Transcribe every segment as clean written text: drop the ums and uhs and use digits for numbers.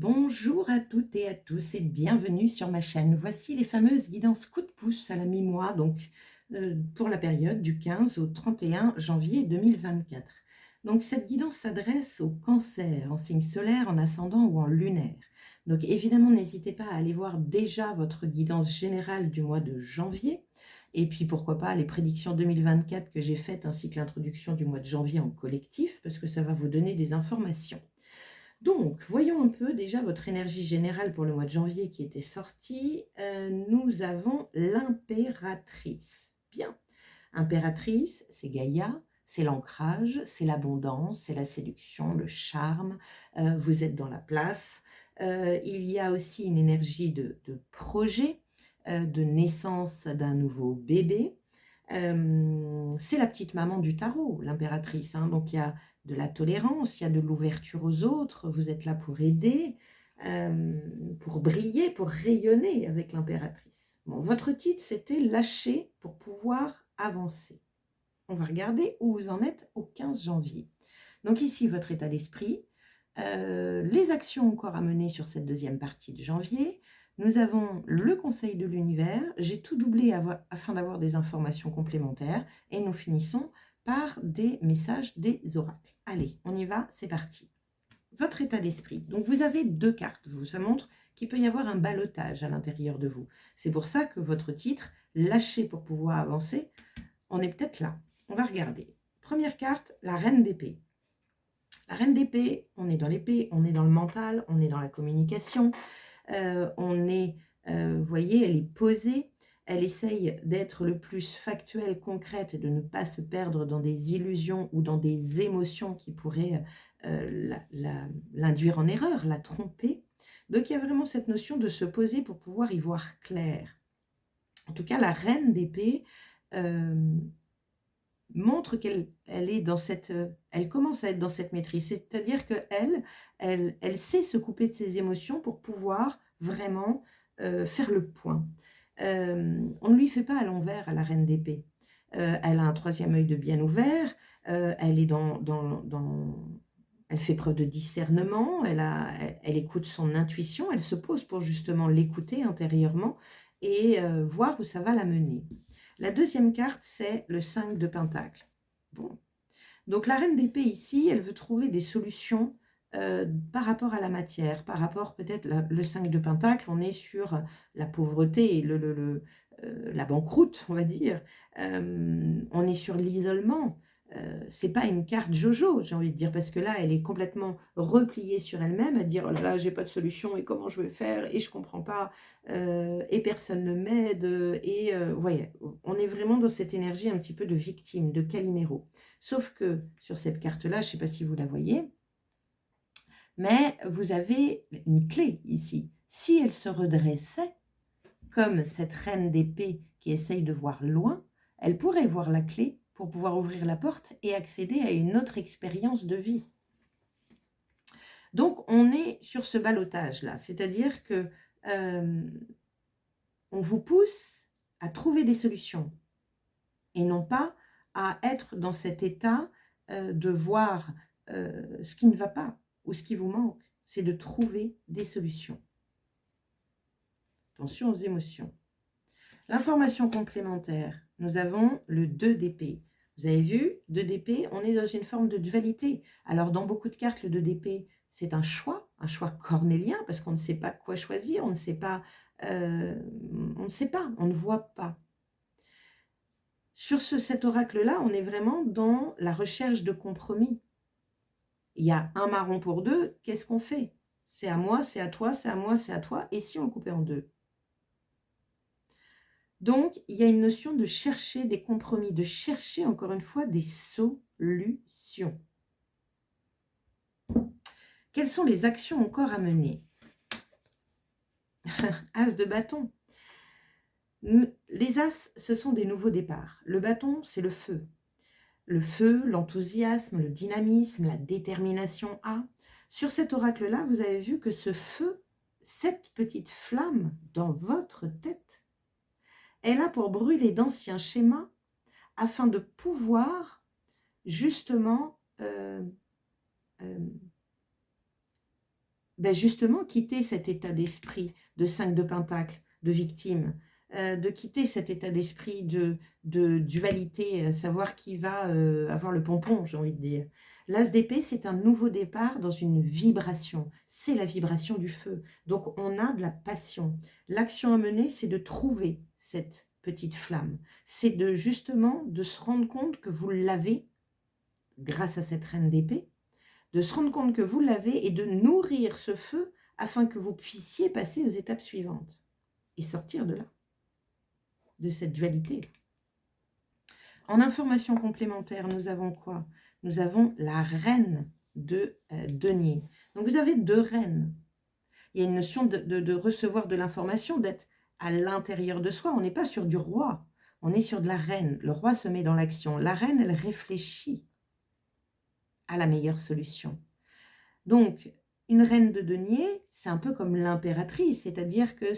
Bonjour à toutes et à tous et bienvenue sur ma chaîne. Voici les fameuses guidances coup de pouce à la mi-mois, donc pour la période du 15 au 31 janvier 2024. Donc cette guidance s'adresse au cancer, en signe solaire, en ascendant ou en lunaire. Donc évidemment, n'hésitez pas à aller voir déjà votre guidance générale du mois de janvier. Et puis pourquoi pas les prédictions 2024 que j'ai faites ainsi que l'introduction du mois de janvier en collectif, parce que ça va vous donner des informations. Donc, voyons un peu déjà votre énergie générale pour le mois de janvier qui était sortie. Nous avons l'impératrice. Bien. Impératrice, c'est Gaïa, c'est l'ancrage, c'est l'abondance, c'est la séduction, le charme. Vous êtes dans la place. Il y a aussi une énergie de projet, de naissance d'un nouveau bébé. C'est la petite maman du tarot, l'impératrice, hein. Donc il y a de la tolérance, il y a de l'ouverture aux autres, vous êtes là pour aider, pour briller, pour rayonner avec l'impératrice. Bon, votre titre, c'était lâcher pour pouvoir avancer. On va regarder où vous en êtes au 15 janvier. Donc ici, votre état d'esprit, les actions encore à mener sur cette deuxième partie de janvier. Nous avons le conseil de l'univers. J'ai tout doublé afin d'avoir des informations complémentaires. Et nous finissons par des messages des oracles. Allez, on y va, c'est parti. Votre état d'esprit. Donc vous avez deux cartes. Ça montre qu'il peut y avoir un ballottage à l'intérieur de vous. C'est pour ça que votre titre, lâcher pour pouvoir avancer, on est peut-être là. On va regarder. Première carte, la reine d'épée. La reine d'épée, on est dans l'épée, on est dans le mental, on est dans la communication, vous voyez, elle est posée, elle essaye d'être le plus factuelle, concrète et de ne pas se perdre dans des illusions ou dans des émotions qui pourraient l'induire en erreur, la tromper. Donc il y a vraiment cette notion de se poser pour pouvoir y voir clair. En tout cas, la reine d'épée montre qu'elle est dans cette, elle commence à être dans cette maîtrise. C'est-à-dire qu'elle, elle sait se couper de ses émotions pour pouvoir vraiment faire le point. On ne lui fait pas à l'envers à la reine d'épée. Elle a un troisième œil de bien ouvert, elle est elle fait preuve de discernement, elle écoute son intuition, elle se pose pour justement l'écouter intérieurement et voir où ça va la mener. La deuxième carte, c'est le 5 de Pentacle. Bon. Donc la reine d'épée ici, elle veut trouver des solutions par rapport à la matière, par rapport peut-être, le 5 de Pentacle, on est sur la pauvreté et la banqueroute, on va dire. On est sur l'isolement. C'est pas une carte Jojo, j'ai envie de dire, parce que là, elle est complètement repliée sur elle-même, à dire: «Oh là là, j'ai pas de solution et comment je vais faire et je comprends pas, et personne ne m'aide», et vous voyez, on est vraiment dans cette énergie un petit peu de victime, de Calimero. Sauf que sur cette carte-là, je ne sais pas si vous la voyez, mais vous avez une clé ici. Si elle se redressait, comme cette reine d'épée qui essaye de voir loin, elle pourrait voir la clé pour pouvoir ouvrir la porte et accéder à une autre expérience de vie. Donc, on est sur ce ballottage-là, c'est-à-dire que on vous pousse à trouver des solutions et non pas à être dans cet état de voir ce qui ne va pas ou ce qui vous manque. C'est de trouver des solutions. Attention aux émotions. L'information complémentaire, nous avons le 2 d'épée. Vous avez vu, 2 d'épée, on est dans une forme de dualité. Alors, dans beaucoup de cartes, le 2 d'épée, c'est un choix cornélien, parce qu'on ne sait pas quoi choisir, on ne sait pas, on ne voit pas. Sur cet oracle-là, on est vraiment dans la recherche de compromis. Il y a un marron pour deux, qu'est-ce qu'on fait? C'est à moi, c'est à toi, c'est à moi, c'est à toi. Et si on le coupait en deux? Donc, il y a une notion de chercher des compromis, de chercher encore une fois des solutions. Quelles sont les actions encore à mener? As de bâton. Les as, ce sont des nouveaux départs. Le bâton, c'est le feu. Le feu, l'enthousiasme, le dynamisme, la détermination à. Sur cet oracle-là, vous avez vu que ce feu, cette petite flamme dans votre tête, est là pour brûler d'anciens schémas afin de pouvoir justement ben justement, quitter cet état d'esprit de 5 de pentacle, de victime, de quitter cet état d'esprit de dualité, savoir qui va avoir le pompon, j'ai envie de dire. L'as d'épée, c'est un nouveau départ dans une vibration. C'est la vibration du feu. Donc, on a de la passion. L'action à mener, c'est de trouver cette petite flamme. C'est de justement de se rendre compte que vous l'avez grâce à cette reine d'épée, de se rendre compte que vous l'avez et de nourrir ce feu afin que vous puissiez passer aux étapes suivantes et sortir de là, de cette dualité. En information complémentaire, nous avons quoi? Nous avons la reine de denier. Donc vous avez 2 reines. Il y a une notion de recevoir de l'information, d'être à l'intérieur de soi. On n'est pas sur du roi, on est sur de la reine. Le roi se met dans l'action. La reine, elle réfléchit à la meilleure solution. Donc, une reine de denier, c'est un peu comme l'impératrice, c'est-à-dire que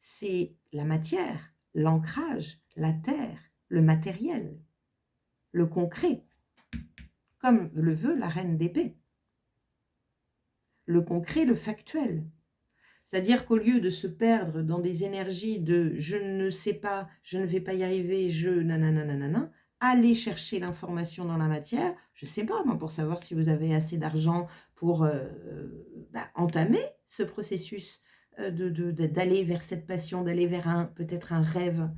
c'est la matière, l'ancrage, la terre, le matériel, le concret, comme le veut la reine d'épée. Le concret, le factuel. C'est-à-dire qu'au lieu de se perdre dans des énergies de « je ne sais pas, je ne vais pas y arriver, je nanana », aller chercher l'information dans la matière, je ne sais pas, moi, pour savoir si vous avez assez d'argent pour entamer ce processus d'aller vers cette passion, d'aller vers peut-être un rêve.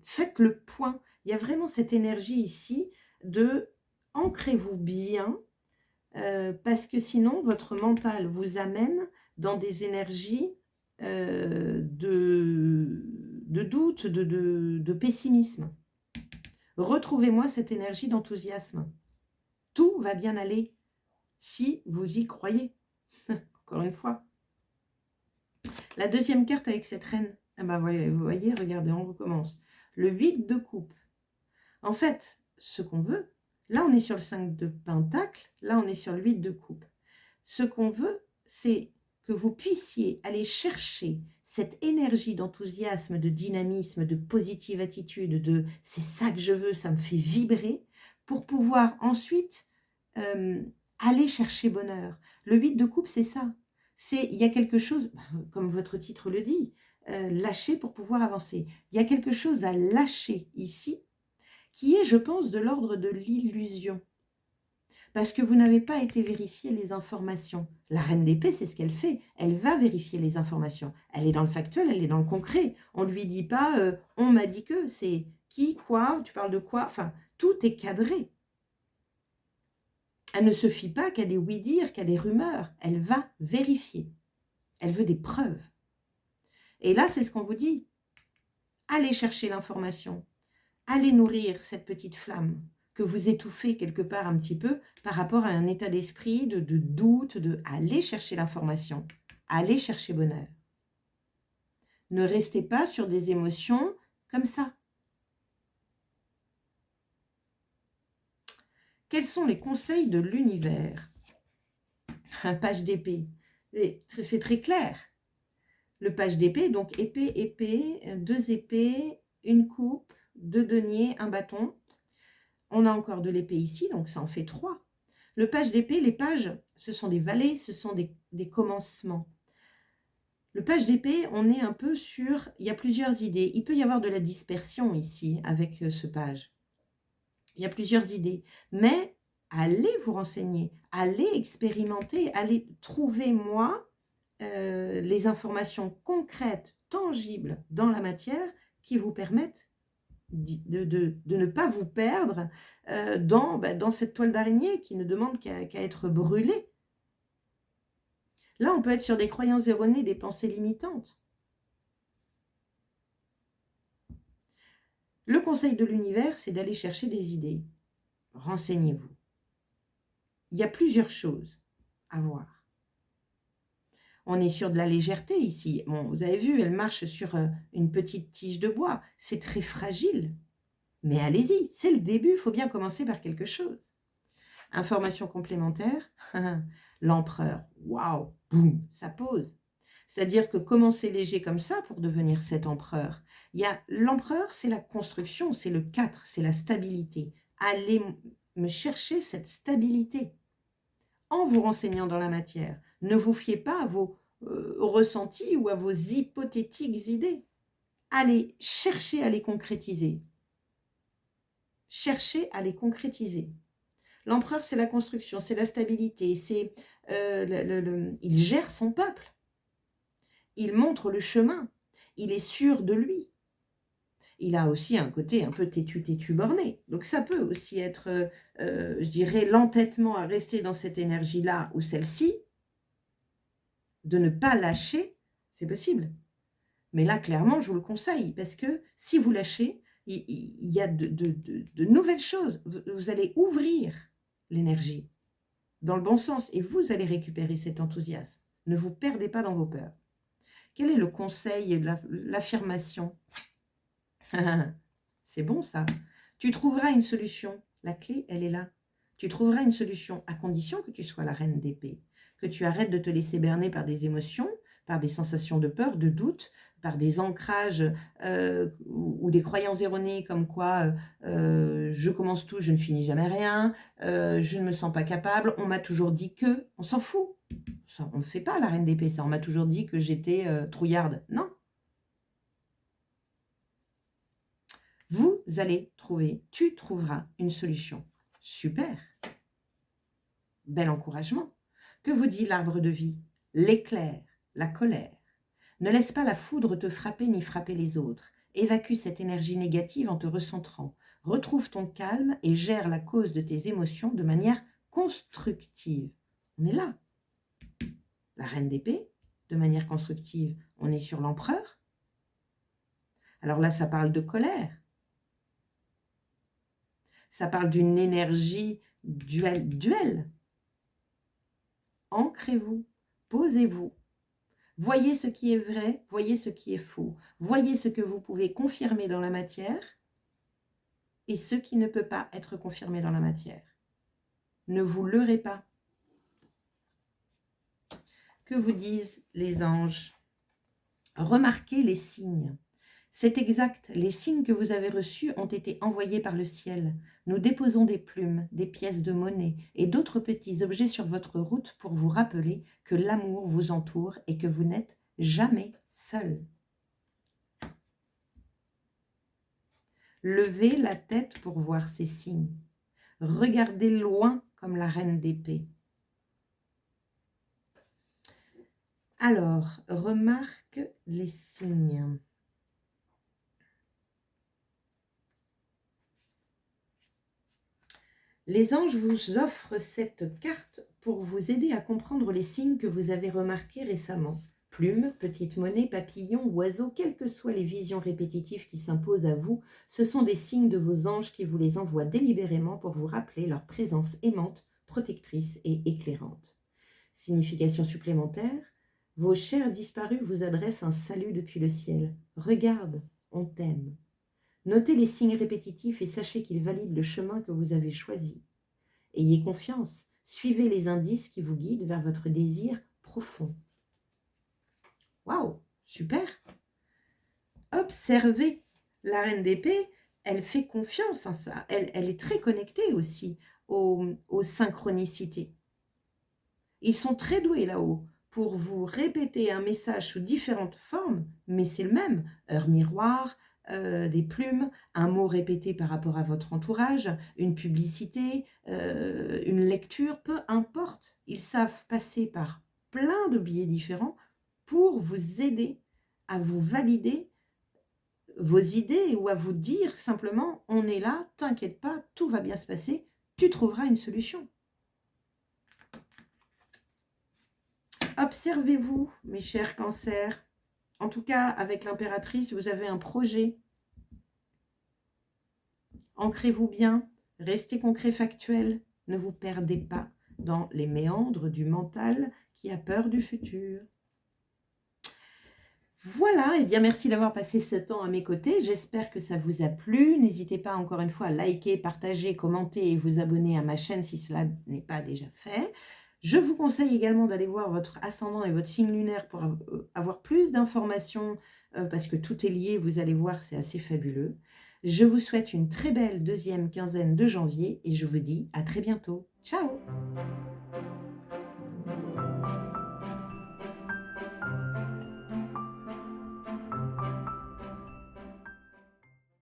Faites le point. Il y a vraiment cette énergie ici de ancrez-vous bien, parce que sinon, votre mental vous amène dans des énergies de doute, de pessimisme. Retrouvez-moi cette énergie d'enthousiasme. Tout va bien aller si vous y croyez. Encore une fois. La deuxième carte avec cette reine, ah ben, vous voyez, regardez, on recommence. Le 8 de coupe. En fait, ce qu'on veut, là on est sur le 5 de pentacle, là on est sur le 8 de coupe. Ce qu'on veut, c'est que vous puissiez aller chercher cette énergie d'enthousiasme, de dynamisme, de positive attitude, de c'est ça que je veux, ça me fait vibrer, pour pouvoir ensuite aller chercher bonheur. Le 8 de coupe, c'est ça. Il y a quelque chose, comme votre titre le dit, lâcher pour pouvoir avancer. Il y a quelque chose à lâcher ici, qui est, je pense, de l'ordre de l'illusion. Parce que vous n'avez pas été vérifier les informations. La reine d'épée, c'est ce qu'elle fait. Elle va vérifier les informations. Elle est dans le factuel, elle est dans le concret. On ne lui dit pas « on m'a dit que », c'est qui, quoi, tu parles de quoi. Enfin, tout est cadré. Elle ne se fie pas qu'à des oui-dire, qu'à des rumeurs. Elle va vérifier. Elle veut des preuves. Et là, c'est ce qu'on vous dit. Allez chercher l'information. Allez nourrir cette petite flamme que vous étouffez quelque part un petit peu par rapport à un état d'esprit de doute, de aller chercher l'information, aller chercher bonheur. Ne restez pas sur des émotions comme ça. Quels sont les conseils de l'univers? Page d'épée. C'est très clair. Le page d'épée, donc épée, épée, 2 épées, une coupe, 2 deniers, un bâton. On a encore de l'épée ici, donc ça en fait 3. Le page d'épée, les pages, ce sont des vallées, ce sont des commencements. Le page d'épée, on est un peu sur... Il y a plusieurs idées. Il peut y avoir de la dispersion ici, avec ce page. Il y a plusieurs idées. Mais allez vous renseigner, allez expérimenter, allez trouver, moi, les informations concrètes, tangibles dans la matière qui vous permettent de ne pas vous perdre dans cette toile d'araignée qui ne demande qu'à être brûlée. Là, on peut être sur des croyances erronées, des pensées limitantes. Le conseil de l'univers, c'est d'aller chercher des idées. Renseignez-vous. Il y a plusieurs choses à voir. On est sur de la légèreté ici. Bon, vous avez vu, elle marche sur une petite tige de bois. C'est très fragile. Mais allez-y, c'est le début. Il faut bien commencer par quelque chose. Information complémentaire. L'empereur. Waouh, boum, ça pose. C'est-à-dire que commencer léger comme ça pour devenir cet empereur. L'empereur, c'est la construction, c'est le 4, c'est la stabilité. Allez me chercher cette stabilité en vous renseignant dans la matière. Ne vous fiez pas à vos ressentis ou à vos hypothétiques idées. Allez, cherchez à les concrétiser. Cherchez à les concrétiser. L'empereur, c'est la construction, c'est la stabilité, c'est il gère son peuple. Il montre le chemin. Il est sûr de lui. Il a aussi un côté un peu têtu, borné. Donc ça peut aussi être, je dirais, l'entêtement à rester dans cette énergie-là ou celle-ci, de ne pas lâcher, c'est possible. Mais là, clairement, je vous le conseille, parce que si vous lâchez, il y a de nouvelles choses. Vous allez ouvrir l'énergie dans le bon sens et vous allez récupérer cet enthousiasme. Ne vous perdez pas dans vos peurs. Quel est le conseil, l'affirmation? C'est bon ça. Tu trouveras une solution. La clé, elle est là. Tu trouveras une solution à condition que tu sois la reine d'épée, que tu arrêtes de te laisser berner par des émotions, par des sensations de peur, de doute, par des ancrages ou des croyances erronées comme quoi je commence tout, je ne finis jamais rien, je ne me sens pas capable, on m'a toujours dit que, on s'en fout. Ça, on ne fait pas la reine d'épée, ça. On m'a toujours dit que j'étais trouillarde. Non. Vous allez trouver, tu trouveras une solution. Super. Bel encouragement. Que vous dit l'arbre de vie? L'éclair, la colère. Ne laisse pas la foudre te frapper ni frapper les autres. Évacue cette énergie négative en te recentrant. Retrouve ton calme et gère la cause de tes émotions de manière constructive. On est là. La reine d'épée, de manière constructive, on est sur l'empereur. Alors là, ça parle de colère. Ça parle d'une énergie duel. Ancrez-vous, posez-vous. Voyez ce qui est vrai, voyez ce qui est faux. Voyez ce que vous pouvez confirmer dans la matière et ce qui ne peut pas être confirmé dans la matière. Ne vous leurrez pas. Que vous disent les anges? Remarquez les signes. C'est exact, les signes que vous avez reçus ont été envoyés par le ciel. Nous déposons des plumes, des pièces de monnaie et d'autres petits objets sur votre route pour vous rappeler que l'amour vous entoure et que vous n'êtes jamais seul. Levez la tête pour voir ces signes. Regardez loin comme la reine d'épée. Alors, remarque les signes. Les anges vous offrent cette carte pour vous aider à comprendre les signes que vous avez remarqués récemment. Plumes, petites monnaies, papillons, oiseaux, quelles que soient les visions répétitives qui s'imposent à vous, ce sont des signes de vos anges qui vous les envoient délibérément pour vous rappeler leur présence aimante, protectrice et éclairante. Signification supplémentaire, vos chers disparus vous adressent un salut depuis le ciel. Regarde, on t'aime. Notez les signes répétitifs et sachez qu'ils valident le chemin que vous avez choisi. Ayez confiance, suivez les indices qui vous guident vers votre désir profond. Waouh, super! Observez, la reine d'épée, elle fait confiance en ça. Elle est très connectée aussi aux synchronicités. Ils sont très doués là-haut pour vous répéter un message sous différentes formes, mais c'est le même. Heure miroir, des plumes, un mot répété par rapport à votre entourage, une publicité, une lecture, peu importe. Ils savent passer par plein de biais différents pour vous aider à vous valider vos idées ou à vous dire simplement « on est là, t'inquiète pas, tout va bien se passer, tu trouveras une solution ». Observez-vous, mes chers cancers. En tout cas, avec l'impératrice, vous avez un projet. Ancrez-vous bien, restez concret, factuel. Ne vous perdez pas dans les méandres du mental qui a peur du futur. Voilà, et bien merci d'avoir passé ce temps à mes côtés. J'espère que ça vous a plu. N'hésitez pas encore une fois à liker, partager, commenter et vous abonner à ma chaîne si cela n'est pas déjà fait. Je vous conseille également d'aller voir votre ascendant et votre signe lunaire pour avoir plus d'informations parce que tout est lié, vous allez voir, c'est assez fabuleux. Je vous souhaite une très belle deuxième quinzaine de janvier et je vous dis à très bientôt. Ciao!